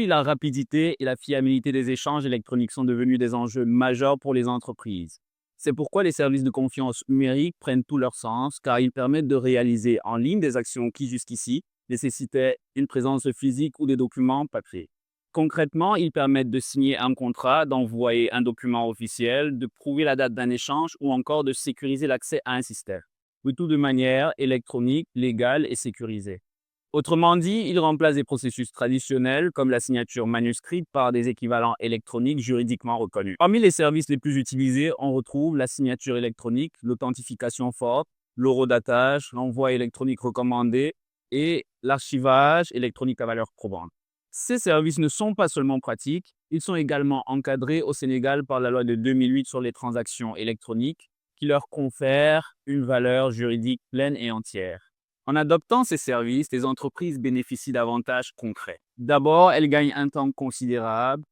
Aujourd'hui, la rapidité et la fiabilité des échanges électroniques sont devenus des enjeux majeurs pour les entreprises. C'est pourquoi les services de confiance numérique prennent tout leur sens, car ils permettent de réaliser en ligne des actions qui jusqu'ici nécessitaient une présence physique ou des documents papier. Concrètement, ils permettent de signer un contrat, d'envoyer un document officiel, de prouver la date d'un échange ou encore de sécuriser l'accès à un système. Le tout de manière électronique, légale et sécurisée. Autrement dit, il remplace des processus traditionnels comme la signature manuscrite par des équivalents électroniques juridiquement reconnus. Parmi les services les plus utilisés, on retrouve la signature électronique, l'authentification forte, l'horodatage, l'envoi électronique recommandé et l'archivage électronique à valeur probante. Ces services ne sont pas seulement pratiques, ils sont également encadrés au Sénégal par la loi de 2008 sur les transactions électroniques qui leur confère une valeur juridique pleine et entière. En adoptant ces services, les entreprises bénéficient d'avantages concrets. D'abord, elles gagnent un temps considérable.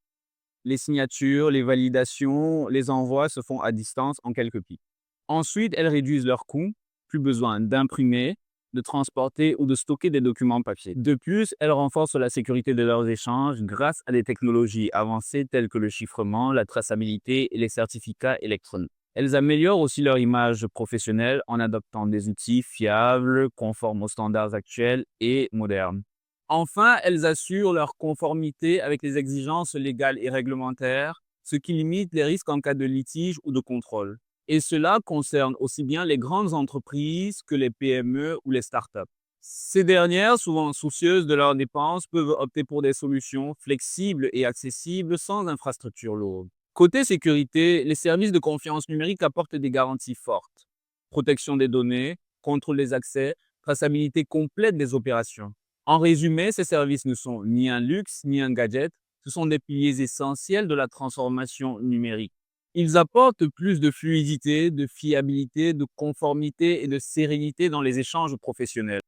Les signatures, les validations, les envois se font à distance en quelques clics. Ensuite, elles réduisent leurs coûts. Plus besoin d'imprimer, de transporter ou de stocker des documents papier. De plus, elles renforcent la sécurité de leurs échanges grâce à des technologies avancées telles que le chiffrement, la traçabilité et les certificats électroniques. Elles améliorent aussi leur image professionnelle en adoptant des outils fiables, conformes aux standards actuels et modernes. Enfin, elles assurent leur conformité avec les exigences légales et réglementaires, ce qui limite les risques en cas de litige ou de contrôle. Et cela concerne aussi bien les grandes entreprises que les PME ou les startups. Ces dernières, souvent soucieuses de leurs dépenses, peuvent opter pour des solutions flexibles et accessibles sans infrastructure lourde. Côté sécurité, les services de confiance numérique apportent des garanties fortes. Protection des données, contrôle des accès, traçabilité complète des opérations. En résumé, ces services ne sont ni un luxe ni un gadget, ce sont des piliers essentiels de la transformation numérique. Ils apportent plus de fluidité, de fiabilité, de conformité et de sérénité dans les échanges professionnels.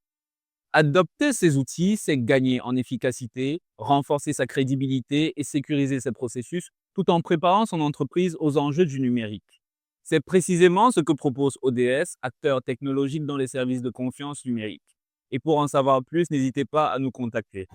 Adopter ces outils, c'est gagner en efficacité, renforcer sa crédibilité et sécuriser ses processus tout en préparant son entreprise aux enjeux du numérique. C'est précisément ce que propose ODS, acteur technologique dans les services de confiance numérique. Et pour en savoir plus, n'hésitez pas à nous contacter.